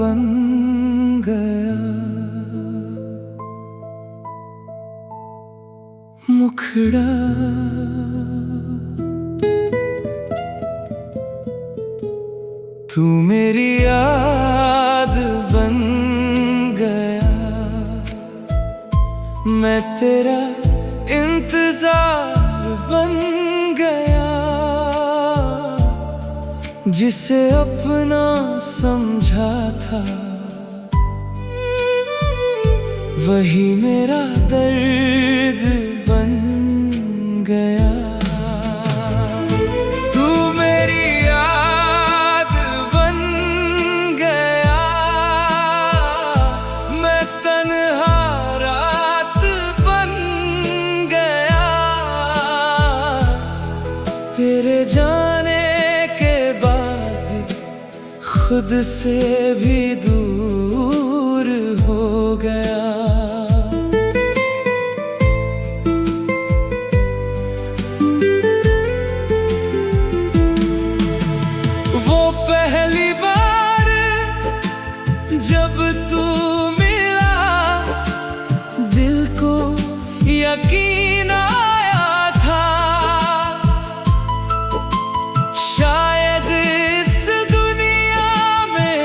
बन गया, मुखड़ा तू मेरी याद बन गया, मैं तेरा इंतजार बन गया, जिसे अपना समझा था वही मेरा दर्द बन गया। तू मेरी याद बन गया, मैं तन्हा रात बन गया, तेरे जाने के बाद खुद से भी दूर हो गया। वो पहली बार जब तू मिला, दिल को यकीन आया था, शायद इस दुनिया में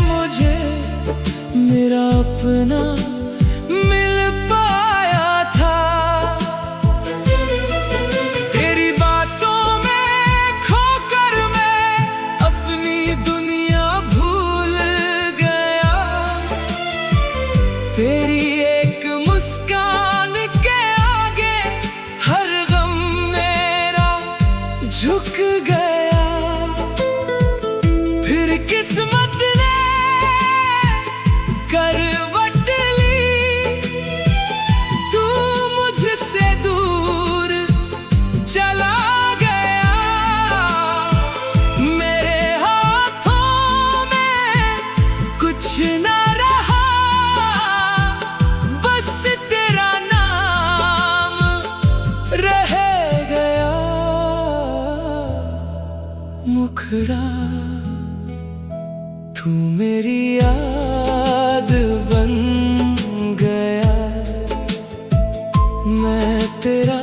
मुझे मेरा अपना मिल पाया था। तेरी बातों में खोकर मैं अपनी दुनिया भूल गया, तेरी एक मुस्कान के आगे हर गम मेरा झुक गया। फिर किस्मत ने करवट ली, तू मुझसे दूर चला गया, मेरे हाथों में कुछ न रहा, बस तेरा नाम रह गया। मुखड़ा तू मेरी याद बन गया, मैं तेरा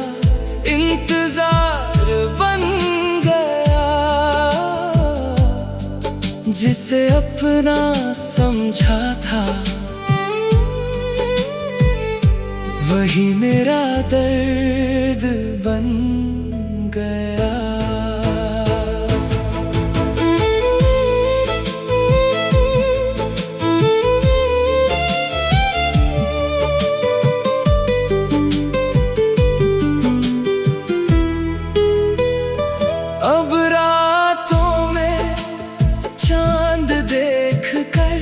इंतजार बन गया, जिसे अपना समझा था वही मेरा दर्द बन गया। अब रातों में चांद देख कर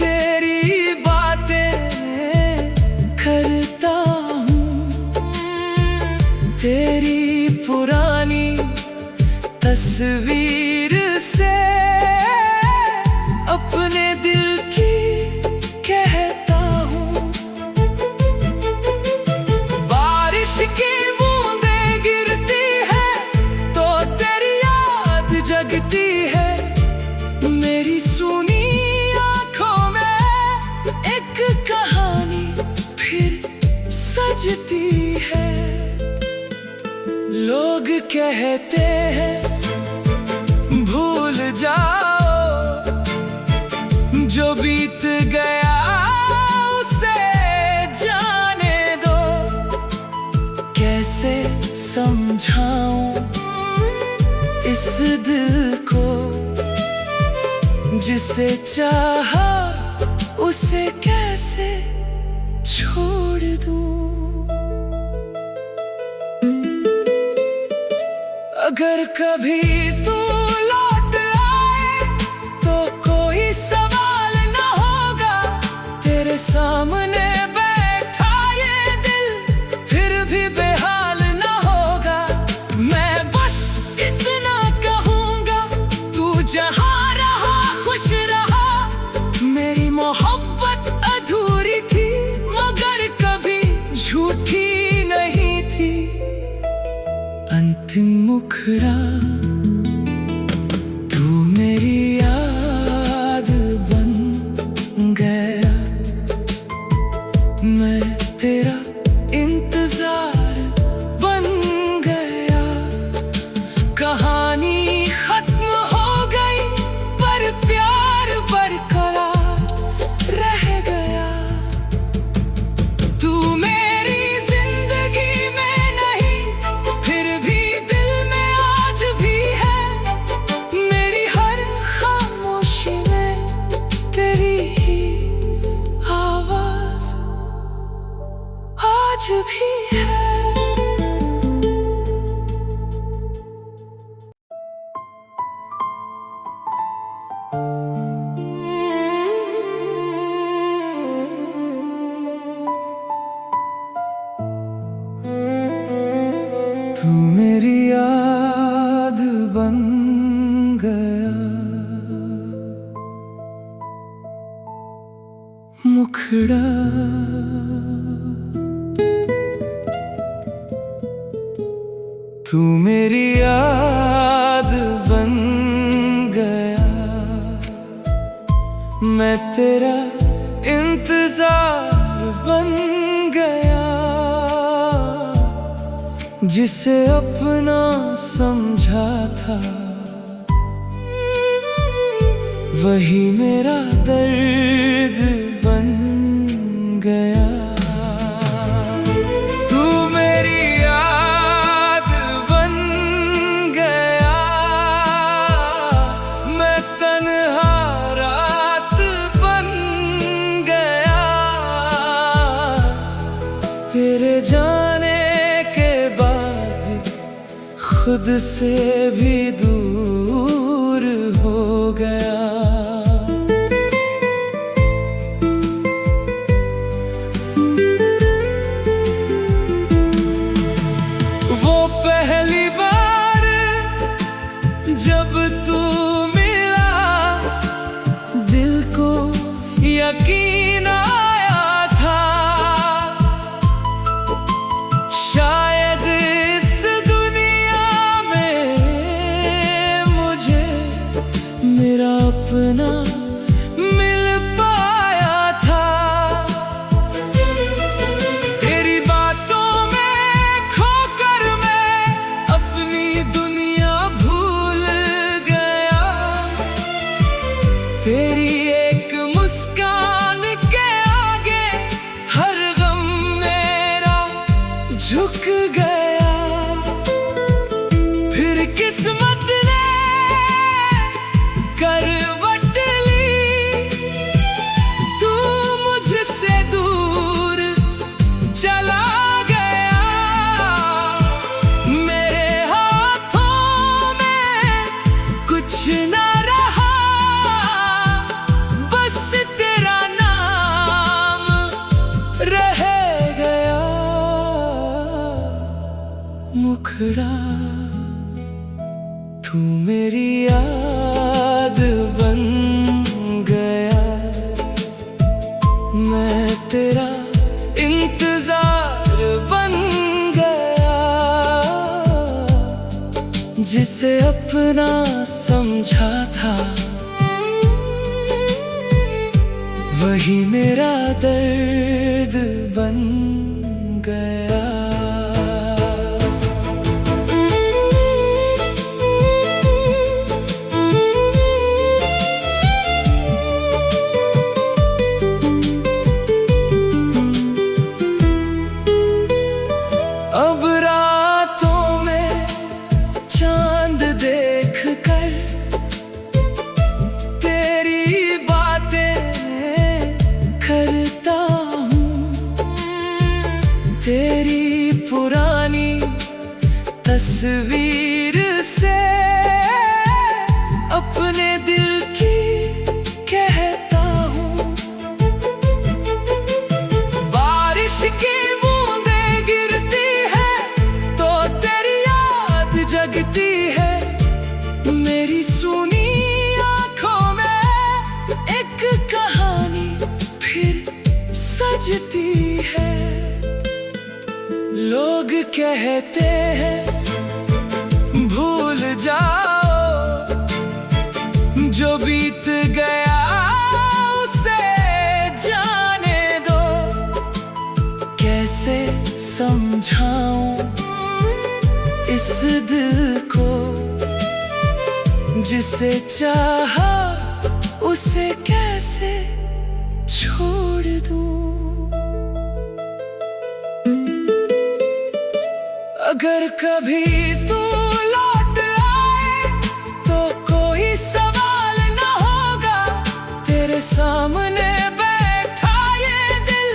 तेरी बातें करता हूँ, तेरी पुरानी तस्वीर से अपने दिल की कहता हूँ। बारिश की बूंदें गिरती है तो तेरी याद जगती है, मेरी सुनी आँखों में एक कहानी फिर सजती है। लोग कहते हैं भूल जाओ, जो बीत गया उसे जाने दो, कैसे समझाऊं इस दिल को, जिसे चाहा उसे कैसे छोड़ दूं। अगर कभी तू लौट आए तो कोई सवाल न होगा, तेरे सामने बैठा ये दिल फिर भी बेहाल न होगा। मैं बस इतना कहूँगा, तू जहाँ रहा खुश रहा, मेरी मोहब्बत अधूरी थी मगर कभी झूठी नहीं थी। अंतिम मुखड़ा तू मेरी मुखड़ा। तू मेरी याद बन गया, मैं तेरा इंतजार बन गया, जिसे अपना समझा था वही मेरा दर्द बन गया। तू मेरी याद बन गया, मैं तन्हा रात बन गया, तेरे जाने के बाद खुद से भी दूर हो गया। वो पहली बार जब तू मिला, दिल को यकीन आया था, शायद इस दुनिया में मुझे मेरा अपना मिल पाया था। तेरी बातों में खोकर मैं अपनी दुनिया भूल गया, तेरी एक मुस्कान के आगे हर गम मेरा झुक गया। फिर किस्मत ने करवट ली, तू मुझसे दूर चला गया, मेरे हाथों में कुछ ना रहा, बस तेरा नाम रह गया। मुखड़ा, तू मेरी याद बन गया, मैं तेरा इंतजार बन गया, जिसे अपना समझा था वही मेरा दर्द बन गया। अब रातों में चांद देख कर तेरी बातें करता हूँ, तेरी पुरानी तस्वीर से अपने दिल की कहता हूँ। बारिश की बूंदें गिरती है तो तेरी याद जगती है, मेरी सुनी आंखों में एक कहानी फिर सजती है। लोग कहते हैं भूल जाओ, जो बीत गया उसे जाने दो, कैसे समझाऊं इस दिल को, जिसे चाहा उसे कैसे छोड़ दूं। अगर कभी तू लौट आए तो कोई सवाल न होगा, तेरे सामने बैठा ये दिल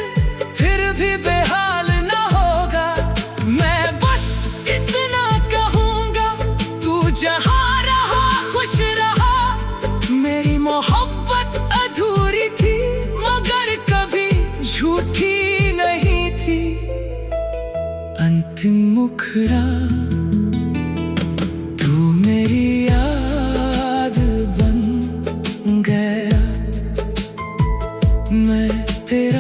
फिर भी बेहाल न होगा। मैं बस इतना कहूँगा, तू जहाँ रहा खुश रहा, मेरी मोहब्बत अधूरी थी मगर कभी झूठी नहीं थी। अंतिम मुखड़ा, तू मेरी याद बन गया, मैं तेरा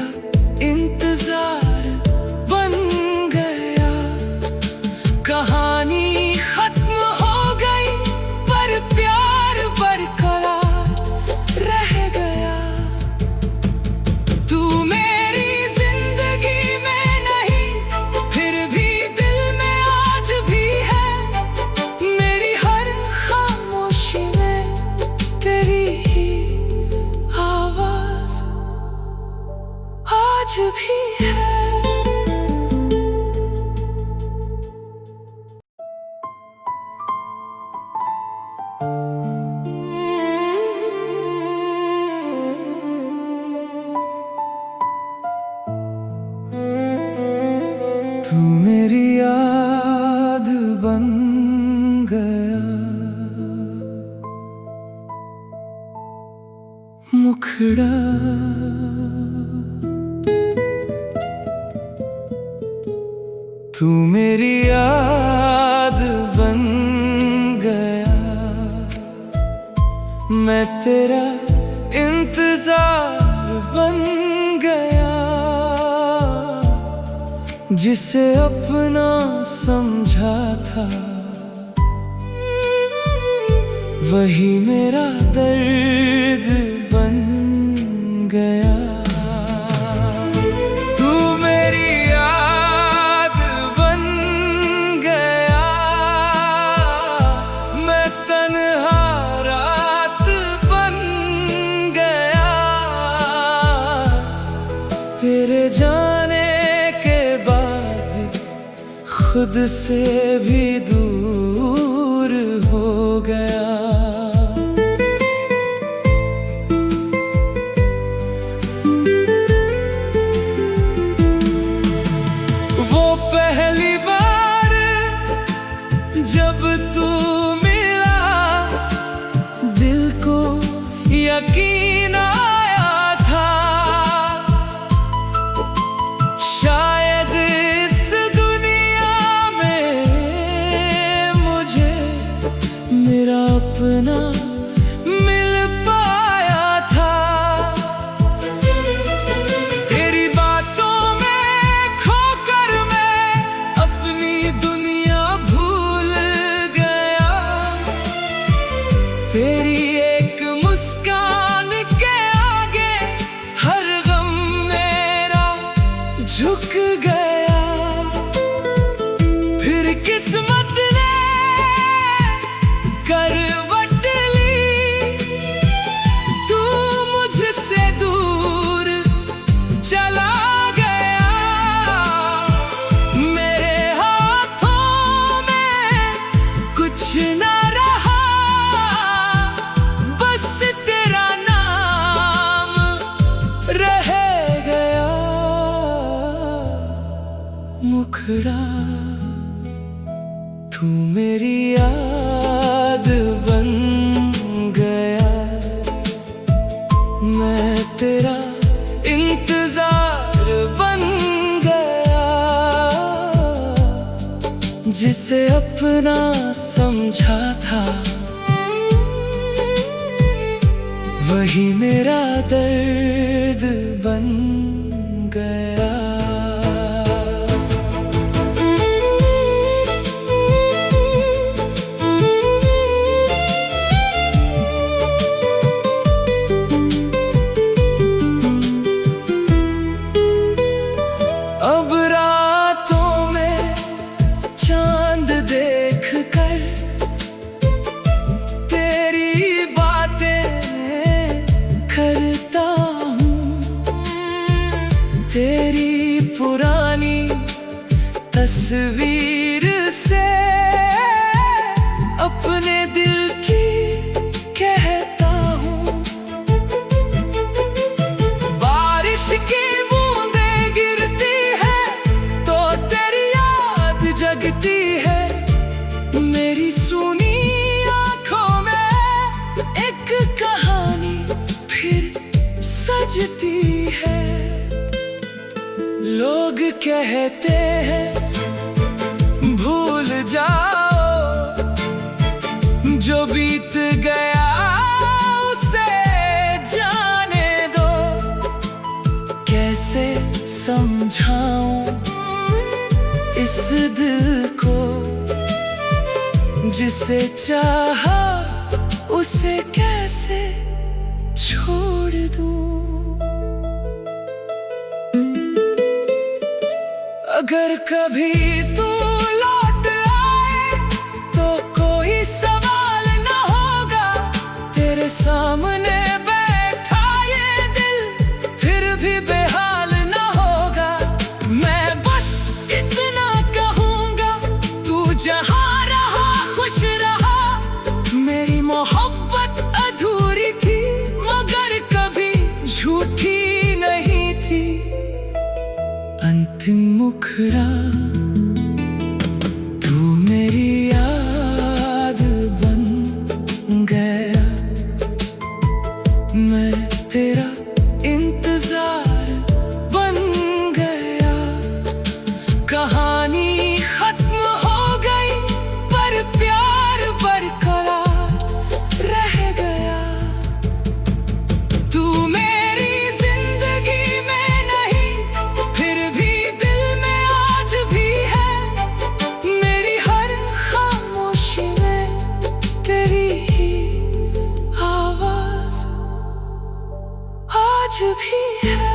आज भी है। तू मेरी याद बन गया, मुखड़ा तू मेरी याद बन गया, मैं तेरा इंतजार बन गया, जिसे अपना समझा था वही मेरा दर्द बन गया। तू मेरी याद बन गया, मैं तन्हा रात बन गया, तेरे जाने के बाद खुद से भी दूर हो गया। वो पहली बार जब तू मिला, दिल को यकीन आया था, शायद इस दुनिया में मुझे मेरा अपना मिल पाया था। तेरी बातों में खोकर मैं अपनी दुनिया भूल गया, तेरी एक मुस्कान के आगे हर गम मेरा झुक गया। फिर किस्मत ने करवट ली, तू मुझसे दूर चला गया, मेरे हाथों में कुछ न रहा, बस तेरा नाम रह गया। मुखड़ा तू मेरी याद बन गया, मैं तेरा इंतजार बन गया, जिसे अपना समझा था वही मेरा दर्द बन गया। अब रातों में चांद देख कर तेरी बातें करता हूँ, तेरी पुरानी तस्वीर से अपने दिल की कहता हूँ। बारिश की बूंदें गिरती है तो तेरी याद जगती है, मेरी सुनी आंखों में एक कहानी फिर सजती है। लोग कहते हैं भूल जाओ, जो बीत गया उसे जाने दो, कैसे समझाऊं इस दिल को, जिसे चाहा उसे कैसे छोड़ दूं। अगर कभी तू लौट आए तो कोई सवाल न होगा, तेरे सामने बैठा ये दिल फिर भी बेहाल न होगा। मुखड़ा तू मेरी याद बन गया, मैं तेरा इंतजार बन गया। कहानी खत्म हो गई पर प्यार बरकरार रह गया। तू मेरी जिंदगी में नहीं, फिर भी दिल में आज भी है। मेरी हर खामोशी में तेरी ही आवाज आज भी है।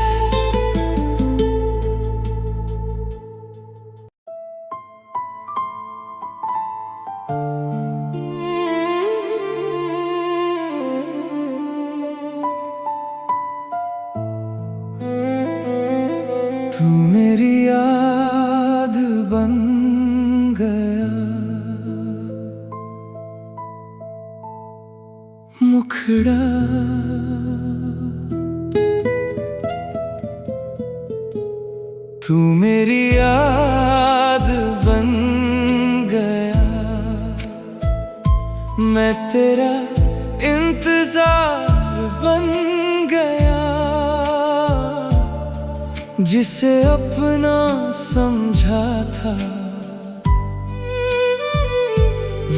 तू मेरी याद बन गया, मुखड़ा तू मेरी याद बन गया, मैं तेरा इंतजार बन गया। जिसे अपना समझा था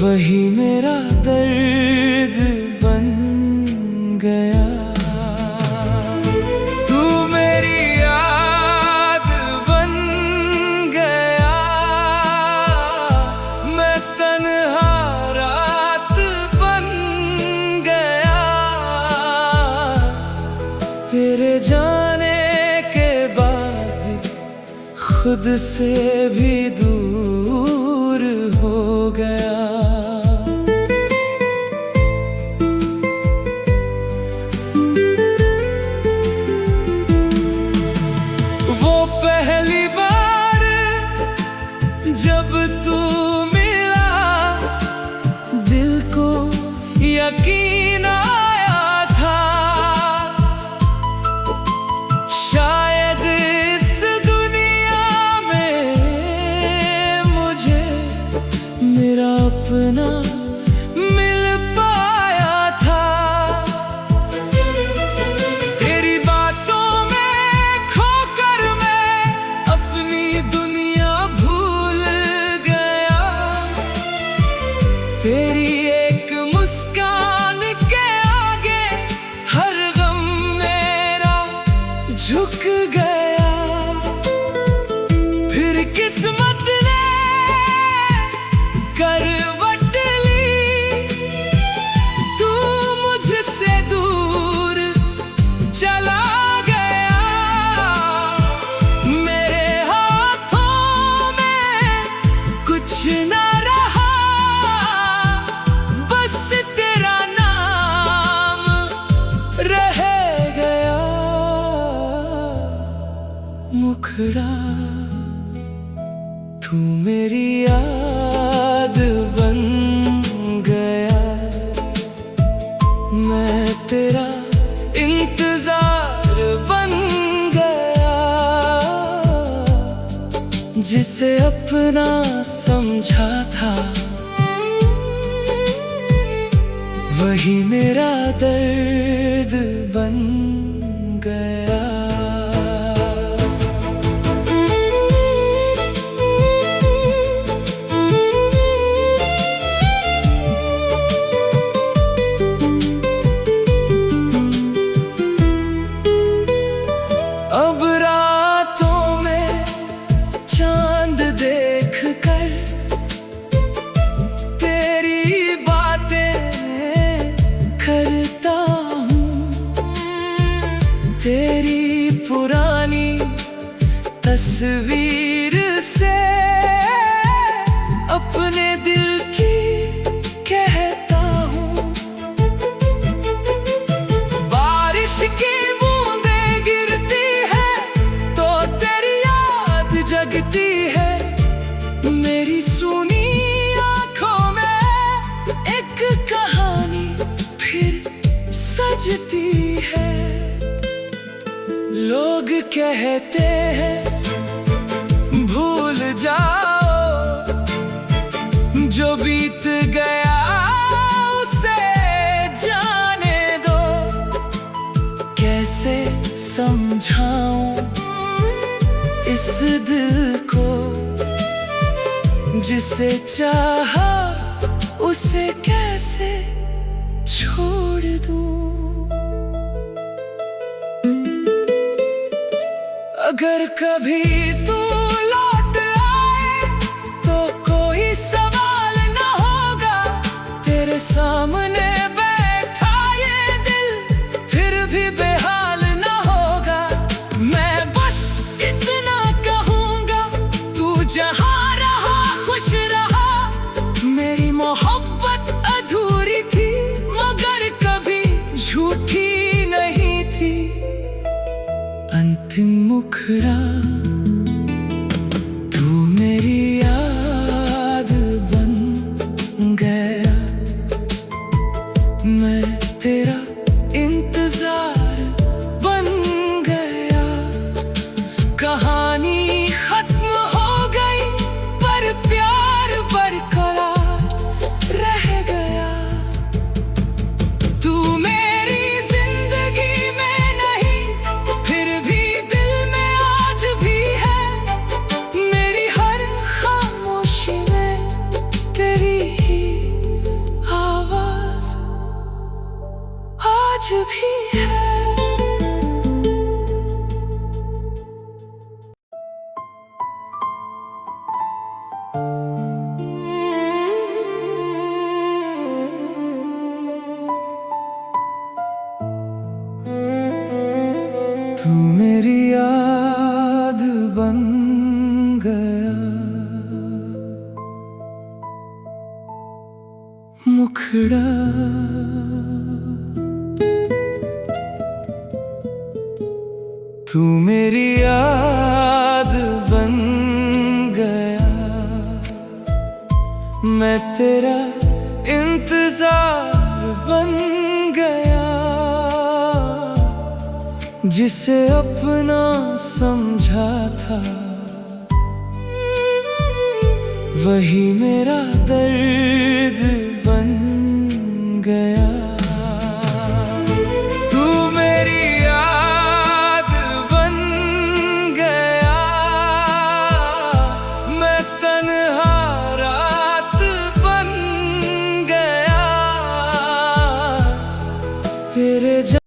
वही मेरा दर्द बन गया। तू मेरी याद बन गया, मैं तन्हा रात बन गया। तेरे जाने खुद से भी दूर हो गया। वो पहली बार जब तू मिला, दिल को यकीन आया था शायद मेरा अपना मिल पाया था। तेरी बातों में खोकर मैं अपनी दुनिया भूल गया। तेरी एक मुस्कान के आगे हर गम मेरा झुक गया। फिर किस्मत करवट ली, तू मुझसे दूर चला गया। मेरे हाथों में कुछ न रहा, बस तेरा नाम रह गया। मुखड़ा तू मेरी याद बन गया, मैं तेरा इंतजार बन गया। जिसे अपना समझा था वही मेरा दर्द बन गया। अब रातों में चांद देख कर तेरी बातें करता हूँ। तेरी पुरानी तस्वीर से अपने दिल की कहता हूँ। बारिश की जगती है मेरी सुनी आँखों में, एक कहानी फिर सजती है। लोग कहते हैं भूल दिल को जिसे चाहा उसे कैसे छोड़ दूं। अगर कभी तू लौट आए तो कोई सवाल न होगा, तेरे सामने बैठा ये दिल फिर भी बेहाल न होगा। मैं बस इतना कहूँगा, तू जहाँ रहा खुश रहा। मेरी मोहब्बत अधूरी थी मगर कभी झूठी नहीं थी। अंतिम मुखड़ा तू मेरी याद बन गया। मैं तेरा इंतजार बन गया। कहानी खत्म हो गई पर प्यार बरकरार रह गया। तू मेरी जिंदगी में नहीं फिर भी दिल में आज भी है। मेरी हर खामोशी में तेरी ही आवाज आज भी है। तू मेरी याद बन गया। मुखड़ा तू मेरी याद बन गया। मैं तेरा इंतजार बन गया। जिसे अपना समझा था वही मेरा दर्द